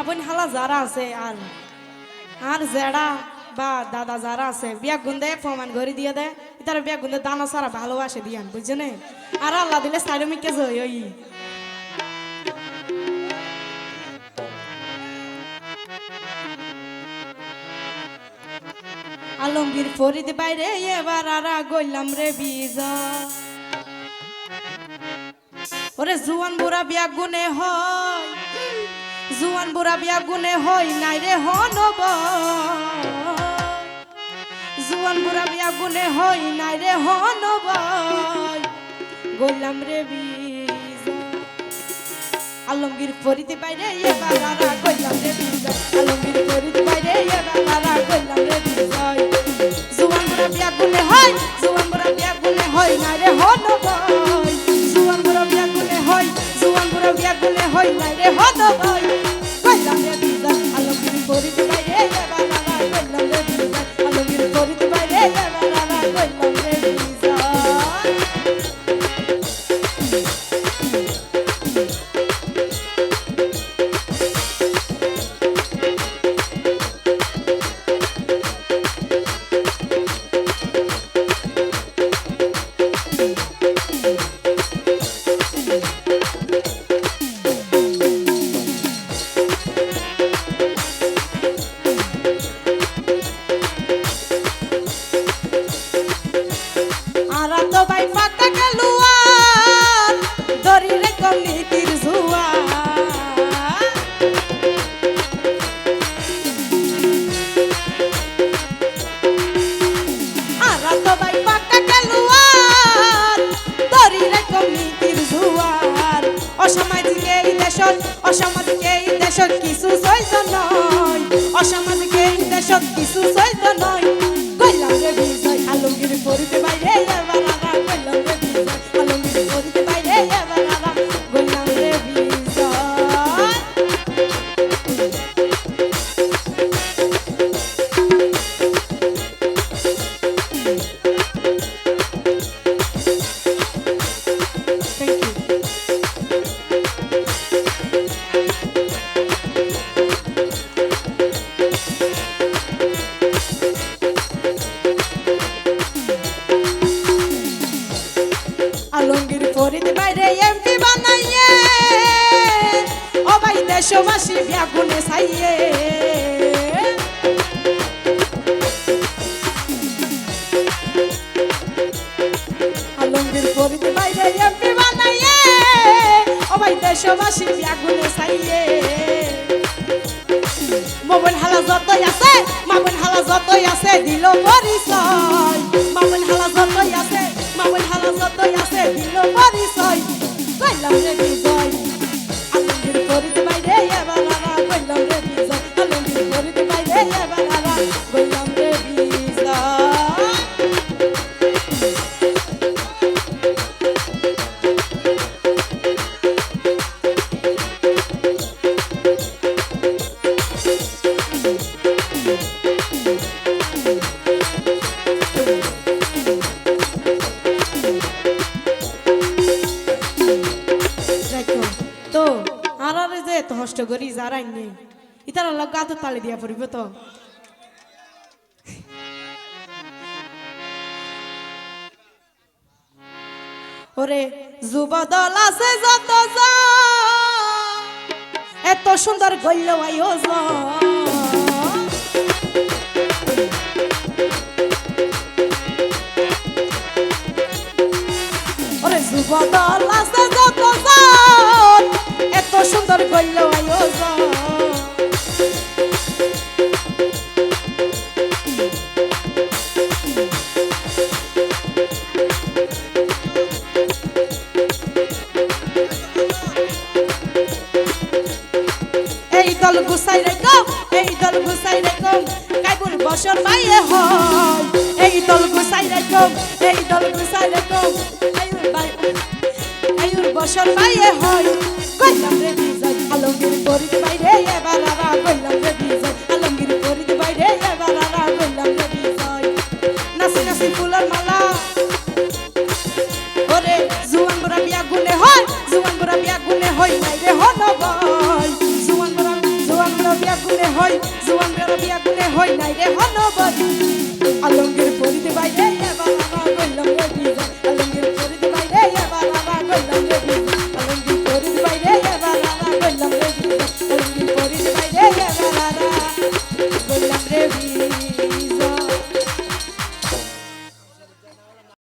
বোন হালা যারা আছে আর আর জেডা বা দাদা যারা আছে বিয়া গুন্দে প্রমাণ করে দিয়ে দেয় তারা বিয়া গুন্দে দানা সারা ভালোবাসে দিয়ান বুঝছেন আর আল্লাহ দিলে সাইডমিকে জয় ওই আলমগীর ফরিদ বাইরে এবার আরা গইলাম রে বিজা ওরে জুয়ান বুড়া বিয়া গুনে হয় জুয়ান বুড়া বিয়া গুনে হয় নাই রে হনব জুয়ান বুড়া বিয়া গুনে হয় নাই রে হনব গইলাম রে বিজা আলমগীর ফরিদ বাইরে এবার আরা গইলাম রে বিজা আলমগীর ফরিদ বাইরে এবার আরা গইলাম রে বিজা জুয়ান বুড়া বিয়া গুনে হয় জুয়ান বুড়া বিয়া গুনে হয় নাই রে হনব জুয়ান বুড়া বিয়া গুনে হয় জুয়ান বুড়া বিয়া গুনে হয় নাই রে হনব গইলাম রে বিজা আলমগীর ফরিদ বাইরে এবার আরা গইলাম রে বিজা আলমগীর ফরিদ বাইরে এবার আরা গইলাম রে বিজা অসামাজিক এই দেশত কিছু চৈত নয় অসামাজিক এই দেশত কিছু চৈত নয় গইলাম রে বিজয় আলমগীর ফরিদ বাইরে এবার আরা গইলাম রে বিজয় আলমগীর ফরিদ বাইরে এবার আরা গইলাম রে বিজয় আলমগীর ফরিদ বাইরে এমপি বানাইয়ে ও ভাই দেশবাসী ব্যাগুনে ছাইয়ে আলমগীর ফরিদ বাইরে এমপি বানাইয়ে ও ভাই দেশবাসী ব্যাগুনে ছাইয়ে মামুন হালা যতই আছে মামুন হালা যতই আছে দিল পরিচয় মামুন হালা যতই আছে মামুন হালা যতই আছে দিল পরিচয় গইলাম রে বিজয় আলমগীর ফরিদ বাইরে এবার আরা গইলাম রে বিজয় আলমগীর ফরিদ বাইরে এবার আরা গইলাম রে বিজয় তো আর যে এত কষ্ট করি যারাই নেই ইতার লগা তো তালে দিয়া পড়িব তো ওরে যুবদল আছে যত এত সুন্দর গইল আয়োজন ওরে যুবদল আছে যত এত সুন্দর গইল আয়োজন এই দল গুছাই রেখো এই দল গুছাই রেখো কাইবুল বছর বাইয়ে হয় এই দল গুছাই রেখো এই দল গুছাই রেখো আয়ুর বছর বাইয়ে হয় গইলাম রে বিজয় আলমগীর ফরিদ বাইরে এবার আরা গইলাম রে বিজয় আলমগীর ফরিদ বাইরে এবার আরা গইলাম রে বিজয় নাসি নাসি ফুলের মালা ওরে জুয়ান বুড়া বিয়া গুনে হয় জুয়ান বুড়া বিয়া গুনে হয় নাই রে হনবই জুয়ান বুড়া গুনে হই জুয়ান বেড়া বিয়া গুনে হই নাই রে হনবরি আলম